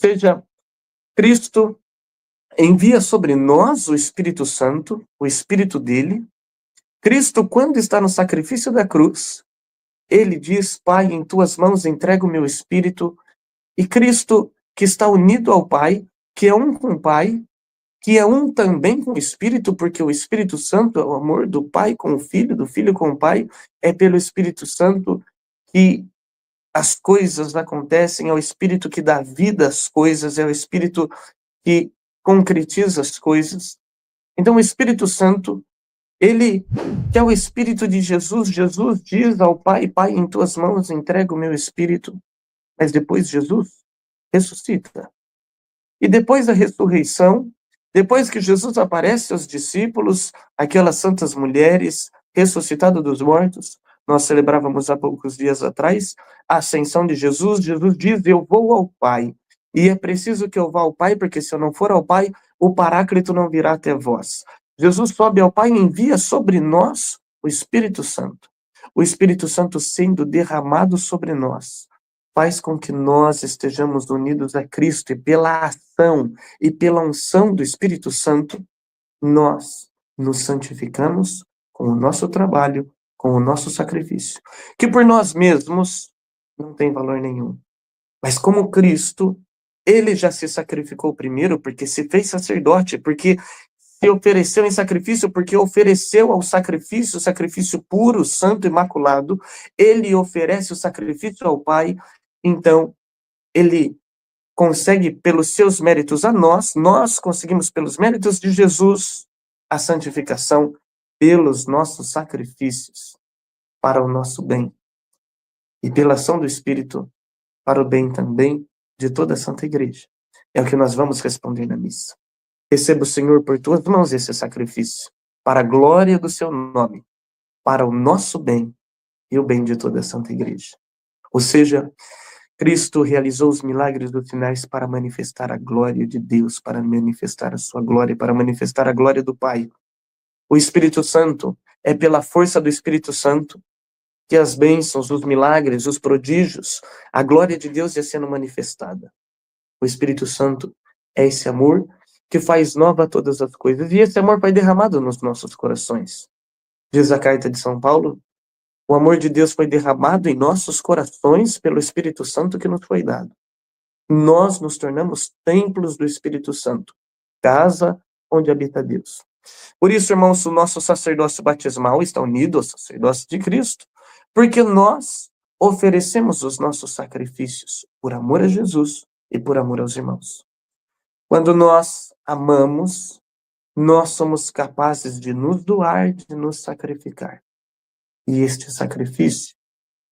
seja, Cristo envia sobre nós o Espírito Santo, o Espírito dele. Cristo, quando está no sacrifício da cruz, ele diz: Pai, em tuas mãos entrego o meu espírito. E Cristo, que está unido ao Pai, que é um com o Pai, que é um também com o Espírito, porque o Espírito Santo é o amor do Pai com o Filho, do Filho com o Pai, é pelo Espírito Santo que as coisas acontecem, é o Espírito que dá vida às coisas, é o Espírito que concretiza as coisas. Então o Espírito Santo, ele, que é o Espírito de Jesus, Jesus diz ao Pai: Pai, em tuas mãos entrego o meu Espírito. Mas depois Jesus ressuscita. E depois da ressurreição, depois que Jesus aparece aos discípulos, aquelas santas mulheres, ressuscitado dos mortos, nós celebrávamos há poucos dias atrás a ascensão de Jesus. Jesus diz: eu vou ao Pai. E é preciso que eu vá ao Pai, porque se eu não for ao Pai, o Paráclito não virá até vós. Jesus sobe ao Pai e envia sobre nós o Espírito Santo. O Espírito Santo sendo derramado sobre nós faz com que nós estejamos unidos a Cristo, e pela ação e pela unção do Espírito Santo, nós nos santificamos com o nosso trabalho, com o nosso sacrifício, que por nós mesmos não tem valor nenhum. Mas como Cristo, ele já se sacrificou primeiro, porque se fez sacerdote, porque se ofereceu em sacrifício, porque ofereceu ao sacrifício, sacrifício puro, santo, imaculado, ele oferece o sacrifício ao Pai. Então, ele consegue pelos seus méritos a nós conseguimos pelos méritos de Jesus a santificação pelos nossos sacrifícios para o nosso bem e pela ação do Espírito para o bem também de toda a Santa Igreja. É o que nós vamos responder na missa. Receba, Senhor, por tuas mãos esse sacrifício, para a glória do seu nome, para o nosso bem e o bem de toda a Santa Igreja. Ou seja, Cristo realizou os milagres dos sinais para manifestar a glória de Deus, para manifestar a sua glória, para manifestar a glória do Pai. O Espírito Santo, é pela força do Espírito Santo que as bênçãos, os milagres, os prodígios, a glória de Deus ia sendo manifestada. O Espírito Santo é esse amor que faz nova todas as coisas, e esse amor vai derramado nos nossos corações. Diz a carta de São Paulo: o amor de Deus foi derramado em nossos corações pelo Espírito Santo que nos foi dado. Nós nos tornamos templos do Espírito Santo, casa onde habita Deus. Por isso, irmãos, o nosso sacerdócio batismal está unido ao sacerdócio de Cristo, porque nós oferecemos os nossos sacrifícios por amor a Jesus e por amor aos irmãos. Quando nós amamos, nós somos capazes de nos doar, de nos sacrificar. E este sacrifício,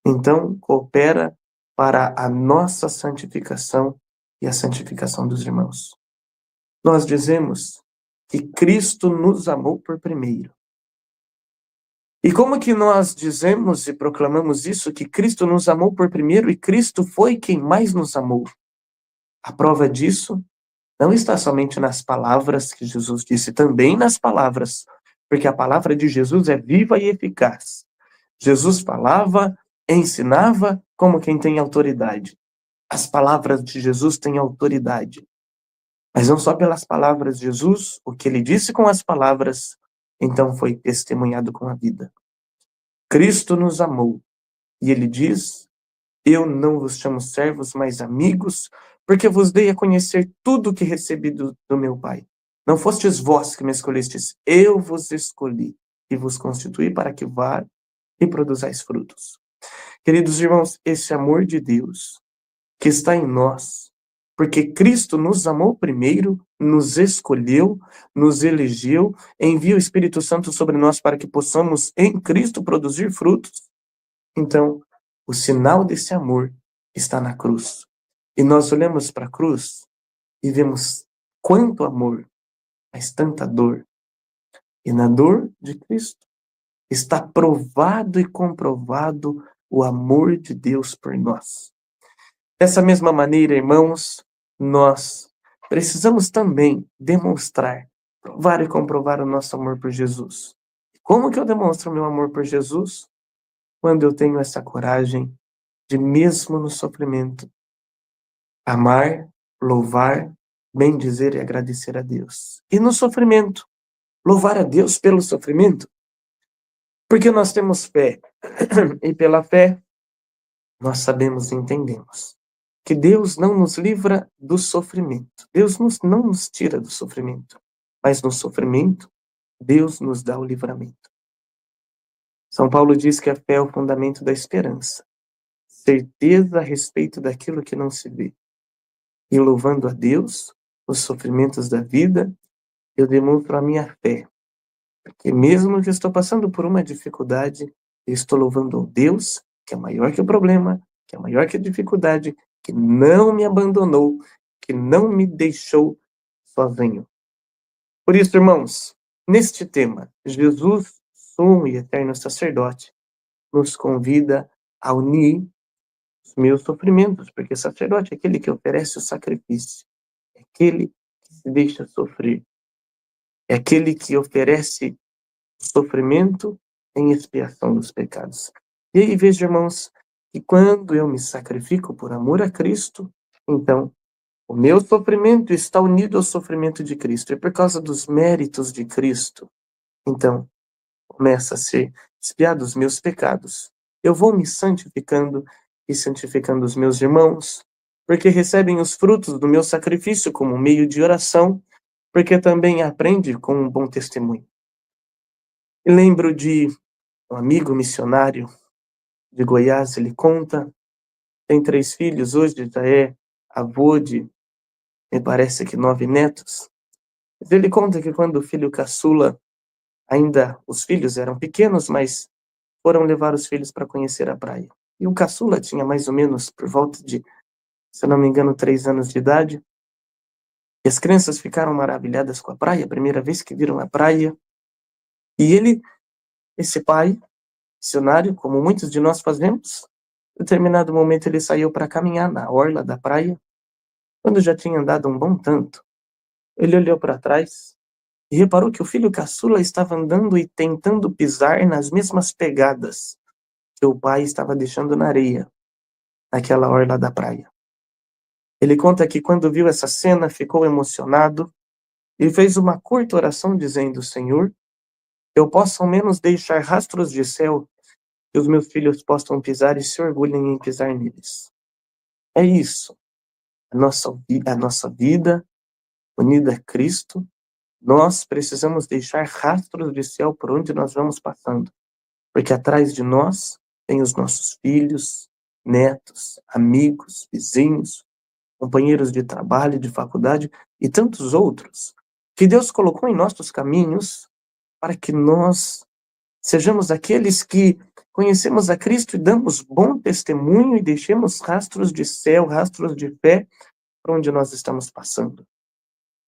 então, coopera para a nossa santificação e a santificação dos irmãos. Nós dizemos que Cristo nos amou por primeiro. E como que nós dizemos e proclamamos isso, que Cristo nos amou por primeiro e Cristo foi quem mais nos amou? A prova disso não está somente nas palavras que Jesus disse, também nas palavras, porque a palavra de Jesus é viva e eficaz. Jesus falava, ensinava como quem tem autoridade. As palavras de Jesus têm autoridade. Mas não só pelas palavras de Jesus, o que ele disse com as palavras, então foi testemunhado com a vida. Cristo nos amou, e ele diz: eu não vos chamo servos, mas amigos, porque vos dei a conhecer tudo o que recebi do meu Pai. Não fostes vós que me escolhestes, eu vos escolhi e vos constituí para que vá e produzais frutos. Queridos irmãos, esse amor de Deus que está em nós, porque Cristo nos amou primeiro, nos escolheu, nos elegeu, envia o Espírito Santo sobre nós para que possamos em Cristo produzir frutos. Então, o sinal desse amor está na cruz. E nós olhamos para a cruz e vemos quanto amor, mas tanta dor. E na dor de Cristo está provado e comprovado o amor de Deus por nós. Dessa mesma maneira, irmãos, nós precisamos também demonstrar, provar e comprovar o nosso amor por Jesus. Como que eu demonstro o meu amor por Jesus? Quando eu tenho essa coragem de, mesmo no sofrimento, amar louvar, bendizer e agradecer a Deus. E no sofrimento, louvar a Deus pelo sofrimento, porque nós temos fé, e pela fé nós sabemos e entendemos que Deus não nos livra do sofrimento. Deus não nos tira do sofrimento, mas no sofrimento, Deus nos dá o livramento. São Paulo diz que a fé é o fundamento da esperança, certeza a respeito daquilo que não se vê. E louvando a Deus, os sofrimentos da vida, eu demonstro a minha fé. Porque mesmo que eu estou passando por uma dificuldade, eu estou louvando ao Deus, que é maior que o problema, que é maior que a dificuldade, que não me abandonou, que não me deixou sozinho. Por isso, irmãos, neste tema, Jesus, sumo e eterno sacerdote, nos convida a unir os meus sofrimentos, porque sacerdote é aquele que oferece o sacrifício, é aquele que se deixa sofrer, é aquele que oferece sofrimento em expiação dos pecados. E aí veja, irmãos, que quando eu me sacrifico por amor a Cristo, então o meu sofrimento está unido ao sofrimento de Cristo. E por causa dos méritos de Cristo, então começa a ser expiados os meus pecados. Eu vou me santificando e santificando os meus irmãos, porque recebem os frutos do meu sacrifício como meio de oração, porque também aprende com um bom testemunho. E lembro de um amigo missionário de Goiás, ele conta, tem 3 filhos, hoje já é avô de, me parece que 9 netos. Mas ele conta que quando o filho caçula, ainda os filhos eram pequenos, mas foram levar os filhos para conhecer a praia. E o caçula tinha mais ou menos por volta de, se eu não me engano, 3 anos de idade. E as crianças ficaram maravilhadas com a praia, a primeira vez que viram a praia. E ele, esse pai, missionário, como muitos de nós fazemos, em determinado momento ele saiu para caminhar na orla da praia. Quando já tinha andado um bom tanto, ele olhou para trás e reparou que o filho caçula estava andando e tentando pisar nas mesmas pegadas que o pai estava deixando na areia, naquela orla da praia. Ele conta que quando viu essa cena, ficou emocionado e fez uma curta oração dizendo: Senhor, eu posso ao menos deixar rastros de céu que os meus filhos possam pisar e se orgulhem em pisar neles. É isso. A nossa vida unida a Cristo, nós precisamos deixar rastros de céu por onde nós vamos passando. Porque atrás de nós tem os nossos filhos, netos, amigos, vizinhos, companheiros de trabalho, de faculdade e tantos outros que Deus colocou em nossos caminhos para que nós sejamos aqueles que conhecemos a Cristo e damos bom testemunho e deixemos rastros de céu, rastros de fé para onde nós estamos passando.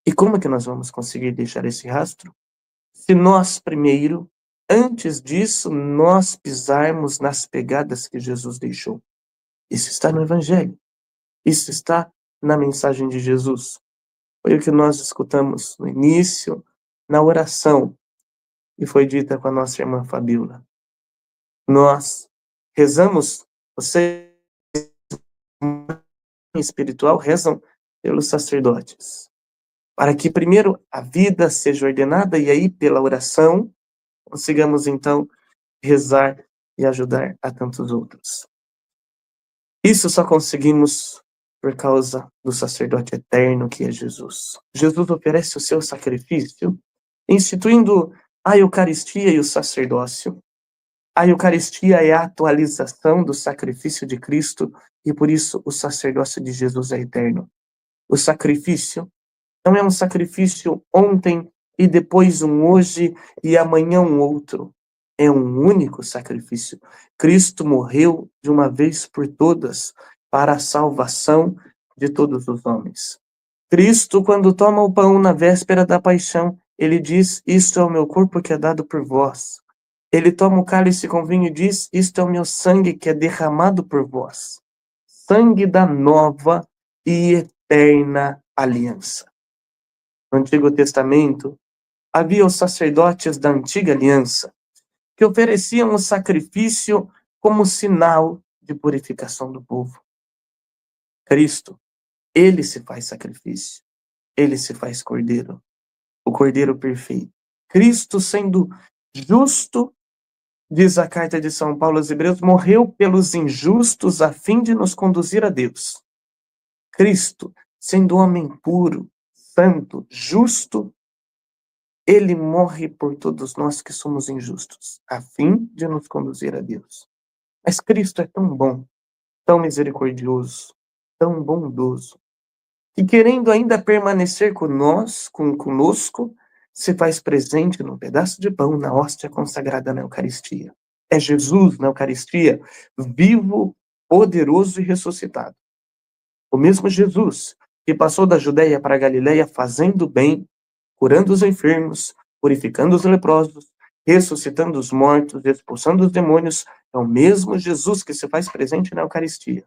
E como é que nós vamos conseguir deixar esse rastro? Se nós primeiro, antes disso, nós pisarmos nas pegadas que Jesus deixou. Isso está no Evangelho. Isso está na mensagem de Jesus. Foi o que nós escutamos no início, na oração, e foi dita com a nossa irmã Fabíola. Nós rezamos, você espiritual rezam pelos sacerdotes, para que primeiro a vida seja ordenada e aí pela oração consigamos então rezar e ajudar a tantos outros. Isso só conseguimos por causa do sacerdote eterno que é Jesus. Jesus oferece o seu sacrifício, instituindo a Eucaristia e o sacerdócio. A Eucaristia é a atualização do sacrifício de Cristo e por isso o sacerdócio de Jesus é eterno. O sacrifício não é um sacrifício ontem e depois um hoje e amanhã um outro. É um único sacrifício. Cristo morreu de uma vez por todas para a salvação de todos os homens. Cristo, quando toma o pão na véspera da paixão, ele diz: isto é o meu corpo que é dado por vós. Ele toma o cálice com vinho e diz: isto é o meu sangue que é derramado por vós. Sangue da nova e eterna aliança. No Antigo Testamento, havia os sacerdotes da antiga aliança, que ofereciam o sacrifício como sinal de purificação do povo. Cristo, Ele se faz sacrifício. Ele se faz cordeiro. O cordeiro perfeito. Cristo, sendo justo, diz a carta de São Paulo aos Hebreus, morreu pelos injustos a fim de nos conduzir a Deus. Cristo, sendo homem puro, santo, justo, ele morre por todos nós que somos injustos, a fim de nos conduzir a Deus. Mas Cristo é tão bom, tão misericordioso, tão bondoso, que querendo ainda permanecer conosco, se faz presente num pedaço de pão, na hóstia consagrada na Eucaristia. É Jesus na Eucaristia, vivo, poderoso e ressuscitado. O mesmo Jesus que passou da Judéia para a Galiléia fazendo bem, curando os enfermos, purificando os leprosos, ressuscitando os mortos, expulsando os demônios, é o mesmo Jesus que se faz presente na Eucaristia.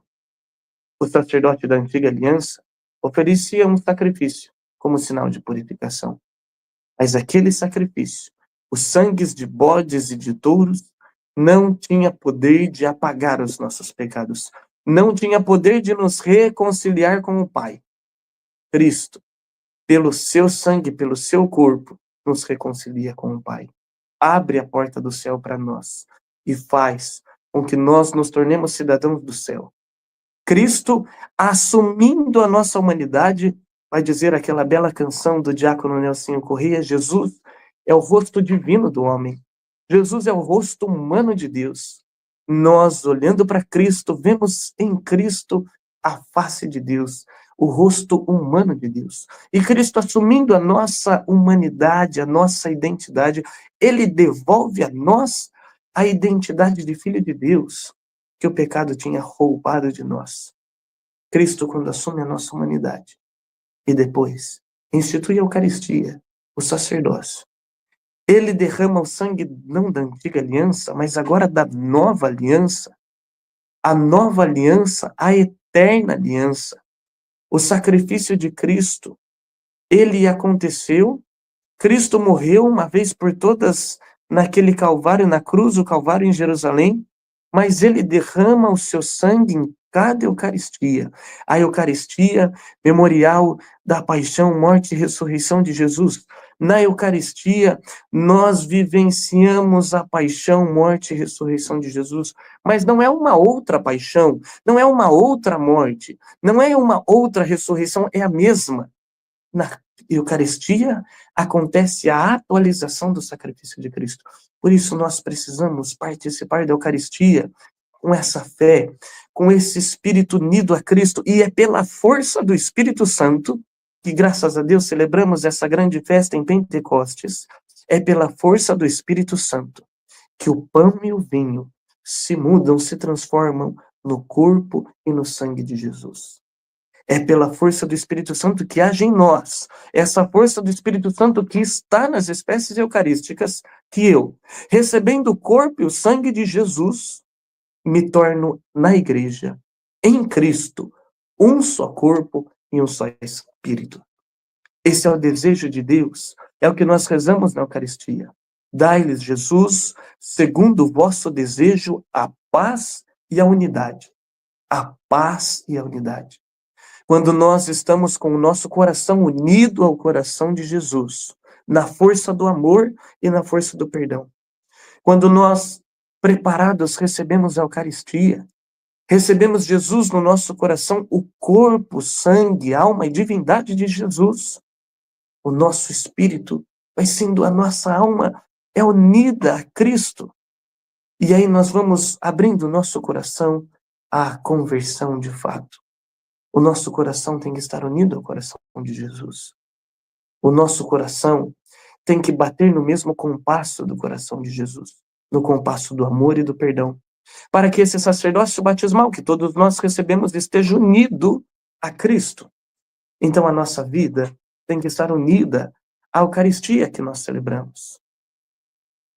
O sacerdote da antiga aliança oferecia um sacrifício como sinal de purificação. Mas aquele sacrifício, os sangues de bodes e de touros, não tinha poder de apagar os nossos pecados. Não tinha poder de nos reconciliar com o Pai. Cristo, pelo seu sangue, pelo seu corpo, nos reconcilia com o Pai. Abre a porta do céu para nós e faz com que nós nos tornemos cidadãos do céu. Cristo, assumindo a nossa humanidade, vai dizer aquela bela canção do diácono Nelsinho Corrêa, Jesus é o rosto divino do homem. Jesus é o rosto humano de Deus. Nós, olhando para Cristo, vemos em Cristo a face de Deus, o rosto humano de Deus. E Cristo, assumindo a nossa humanidade, a nossa identidade, ele devolve a nós a identidade de filho de Deus, que o pecado tinha roubado de nós. Cristo, quando assume a nossa humanidade, e depois institui a Eucaristia, o sacerdócio, ele derrama o sangue não da antiga aliança, mas agora da nova aliança, a nova aliança, a eterna aliança. O sacrifício de Cristo, ele aconteceu, Cristo morreu uma vez por todas naquele Calvário, na cruz, o Calvário em Jerusalém, mas ele derrama o seu sangue em cada Eucaristia. A Eucaristia, memorial da paixão, morte e ressurreição de Jesus. Na Eucaristia, nós vivenciamos a paixão, morte e ressurreição de Jesus, mas não é uma outra paixão, não é uma outra morte, não é uma outra ressurreição, é a mesma. Na Eucaristia acontece a atualização do sacrifício de Cristo. Por isso nós precisamos participar da Eucaristia com essa fé, com esse espírito unido a Cristo, e é pela força do Espírito Santo que, graças a Deus, celebramos essa grande festa em Pentecostes. É pela força do Espírito Santo que o pão e o vinho se mudam, se transformam no corpo e no sangue de Jesus. É pela força do Espírito Santo que age em nós. Essa força do Espírito Santo que está nas espécies eucarísticas, que eu, recebendo o corpo e o sangue de Jesus, me torno na igreja, em Cristo, um só corpo e um só Espírito. Esse é o desejo de Deus, é o que nós rezamos na Eucaristia. Dai-lhes, Jesus, segundo o vosso desejo, a paz e a unidade. A paz e a unidade. Quando nós estamos com o nosso coração unido ao coração de Jesus, na força do amor e na força do perdão. Quando nós, preparados, recebemos a Eucaristia, recebemos Jesus no nosso coração, o corpo, sangue, alma e divindade de Jesus. O nosso espírito vai sendo, a nossa alma é unida a Cristo. E aí nós vamos abrindo o nosso coração à conversão de fato. O nosso coração tem que estar unido ao coração de Jesus. O nosso coração tem que bater no mesmo compasso do coração de Jesus, no compasso do amor e do perdão, para que esse sacerdócio batismal que todos nós recebemos esteja unido a Cristo. Então a nossa vida tem que estar unida à Eucaristia que nós celebramos.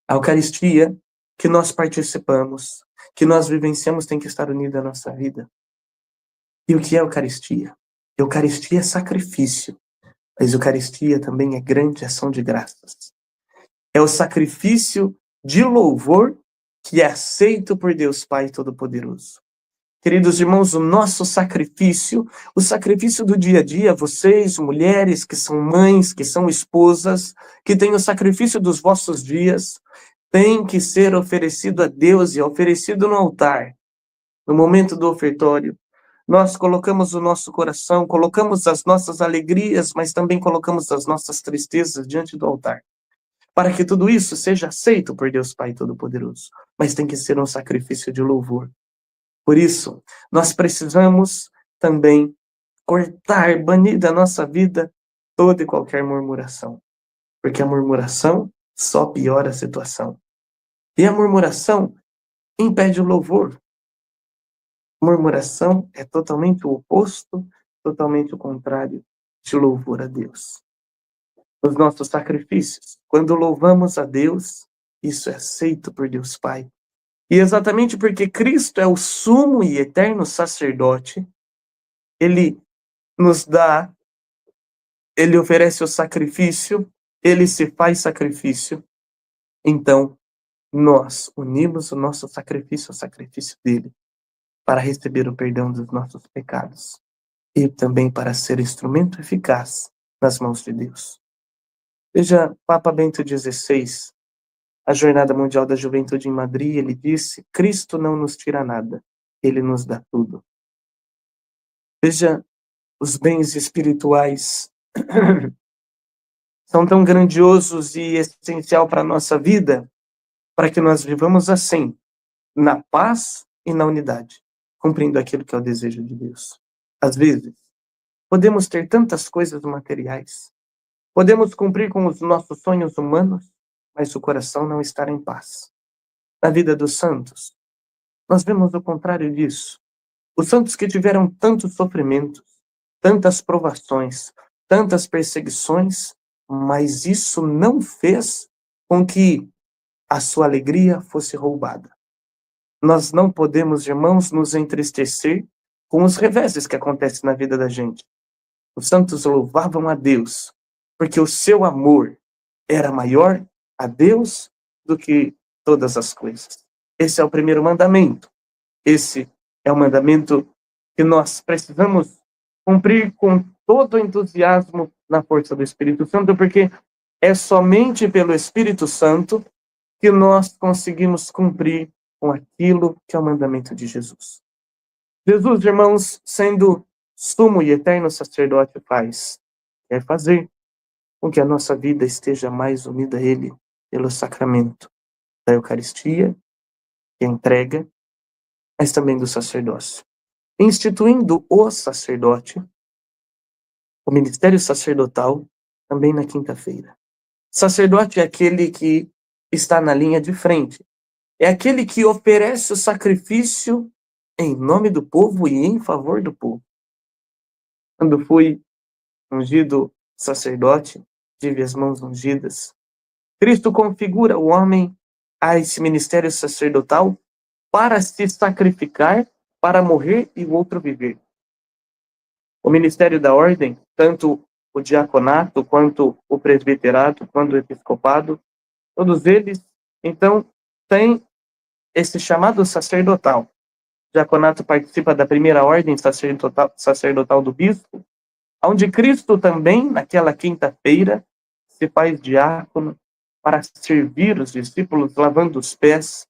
A Eucaristia que nós participamos, que nós vivenciamos, tem que estar unida à nossa vida. E o que é Eucaristia? Eucaristia é sacrifício, mas Eucaristia também é grande ação de graças. É o sacrifício de louvor que é aceito por Deus Pai Todo-Poderoso. Queridos irmãos, o nosso sacrifício, o sacrifício do dia a dia, vocês, mulheres que são mães, que são esposas, que têm o sacrifício dos vossos dias, tem que ser oferecido a Deus e oferecido no altar, no momento do ofertório. Nós colocamos o nosso coração, colocamos as nossas alegrias, mas também colocamos as nossas tristezas diante do altar, para que tudo isso seja aceito por Deus Pai Todo-Poderoso. Mas tem que ser um sacrifício de louvor. Por isso, nós precisamos também cortar, banir da nossa vida toda e qualquer murmuração, porque a murmuração só piora a situação. E a murmuração impede o louvor. Murmuração é totalmente o oposto, totalmente o contrário de louvor a Deus. Os nossos sacrifícios, quando louvamos a Deus, isso é aceito por Deus Pai. E exatamente porque Cristo é o sumo e eterno sacerdote, ele nos dá, ele oferece o sacrifício, ele se faz sacrifício. Então, nós unimos o nosso sacrifício ao sacrifício dele, para receber o perdão dos nossos pecados e também para ser instrumento eficaz nas mãos de Deus. Veja, Papa Bento XVI, a Jornada Mundial da Juventude em Madrid, ele disse: Cristo não nos tira nada, ele nos dá tudo. Veja, os bens espirituais são tão grandiosos e essencial para a nossa vida, para que nós vivamos assim, na paz e na unidade, cumprindo aquilo que é o desejo de Deus. Às vezes, podemos ter tantas coisas materiais, podemos cumprir com os nossos sonhos humanos, mas o coração não estar em paz. Na vida dos santos, nós vemos o contrário disso. Os santos que tiveram tantos sofrimentos, tantas provações, tantas perseguições, mas isso não fez com que a sua alegria fosse roubada. Nós não podemos, irmãos, nos entristecer com os reveses que acontecem na vida da gente. Os santos louvavam a Deus, porque o seu amor era maior a Deus do que todas as coisas. Esse é o primeiro mandamento. Esse é o mandamento que nós precisamos cumprir com todo o entusiasmo na força do Espírito Santo, porque é somente pelo Espírito Santo que nós conseguimos cumprir com aquilo que é o mandamento de Jesus. Jesus, irmãos, sendo sumo e eterno sacerdote, quer fazer com que a nossa vida esteja mais unida a Ele pelo sacramento da Eucaristia, que é a entrega, mas também do sacerdócio. Instituindo o sacerdote, o ministério sacerdotal, também na quinta-feira. Sacerdote é aquele que está na linha de frente. É aquele que oferece o sacrifício em nome do povo e em favor do povo. Quando fui ungido sacerdote, tive as mãos ungidas. Cristo configura o homem a esse ministério sacerdotal para se sacrificar, para morrer e o outro viver. O ministério da ordem, tanto o diaconato, quanto o presbiterato, quanto o episcopado, todos eles, então, têm esse chamado sacerdotal. O diaconato participa da primeira ordem sacerdotal do bispo, onde Cristo também, naquela quinta-feira, se faz diácono para servir os discípulos, lavando os pés,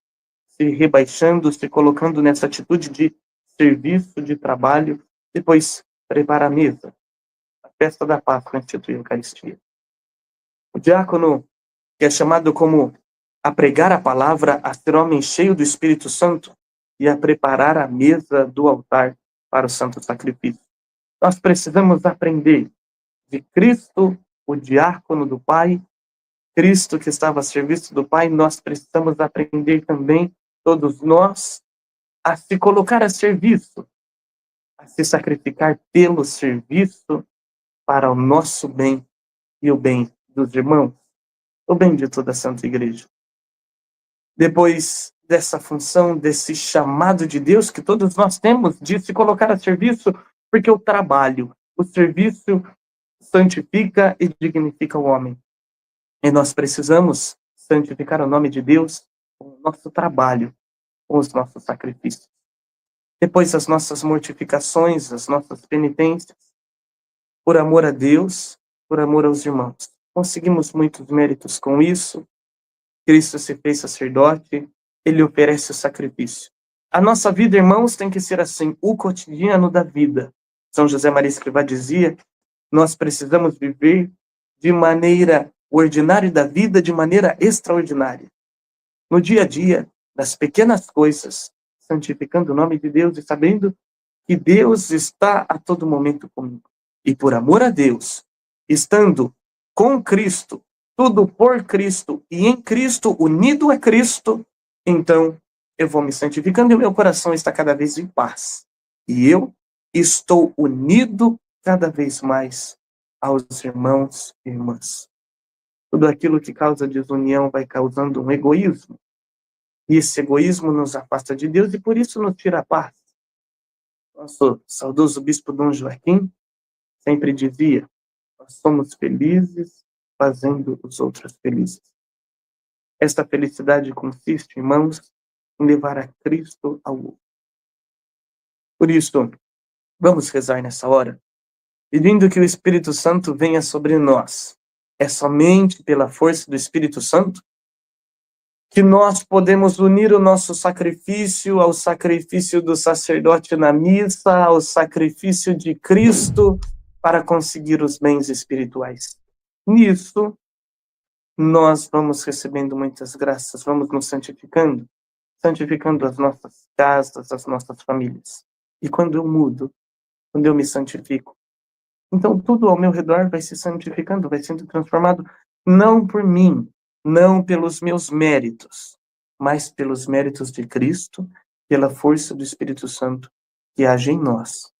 se rebaixando, se colocando nessa atitude de serviço, de trabalho, depois prepara a mesa. A festa da Páscoa institui a Eucaristia. O diácono, que é chamado como a pregar a palavra, a ser homem cheio do Espírito Santo e a preparar a mesa do altar para o santo sacrifício. Nós precisamos aprender de Cristo, o diácono do Pai, Cristo que estava a serviço do Pai, nós precisamos aprender também, todos nós, a se colocar a serviço, a se sacrificar pelo serviço para o nosso bem e o bem dos irmãos, o bem de toda a Santa Igreja. Depois dessa função, desse chamado de Deus que todos nós temos de se colocar a serviço, porque o trabalho, o serviço santifica e dignifica o homem. E nós precisamos santificar o nome de Deus com o nosso trabalho, com os nossos sacrifícios. depois as nossas mortificações, as nossas penitências, por amor a Deus, por amor aos irmãos. Conseguimos muitos méritos com isso. Cristo se fez sacerdote, ele oferece o sacrifício. A nossa vida, irmãos, tem que ser assim, o cotidiano da vida. São José Maria Escrivá dizia, nós precisamos viver de maneira ordinária da vida, de maneira extraordinária. No dia a dia, nas pequenas coisas, santificando o nome de Deus e sabendo que Deus está a todo momento comigo. E por amor a Deus, estando com Cristo, tudo por Cristo e em Cristo, unido a Cristo, então eu vou me santificando e o meu coração está cada vez em paz. E eu estou unido cada vez mais aos irmãos e irmãs. Tudo aquilo que causa desunião vai causando um egoísmo. E esse egoísmo nos afasta de Deus e por isso nos tira a paz. Nosso saudoso bispo Dom Joaquim sempre dizia, nós somos felizes fazendo os outros felizes. Esta felicidade consiste, irmãos, em levar a Cristo ao outro. Por isso, vamos rezar nessa hora, pedindo que o Espírito Santo venha sobre nós. É somente pela força do Espírito Santo que nós podemos unir o nosso sacrifício ao sacrifício do sacerdote na missa, ao sacrifício de Cristo, para conseguir os bens espirituais. Nisso, nós vamos recebendo muitas graças, vamos nos santificando, santificando as nossas casas, as nossas famílias. E quando eu mudo, quando eu me santifico, então tudo ao meu redor vai se santificando, vai sendo transformado, não por mim, não pelos meus méritos, mas pelos méritos de Cristo, pela força do Espírito Santo que age em nós.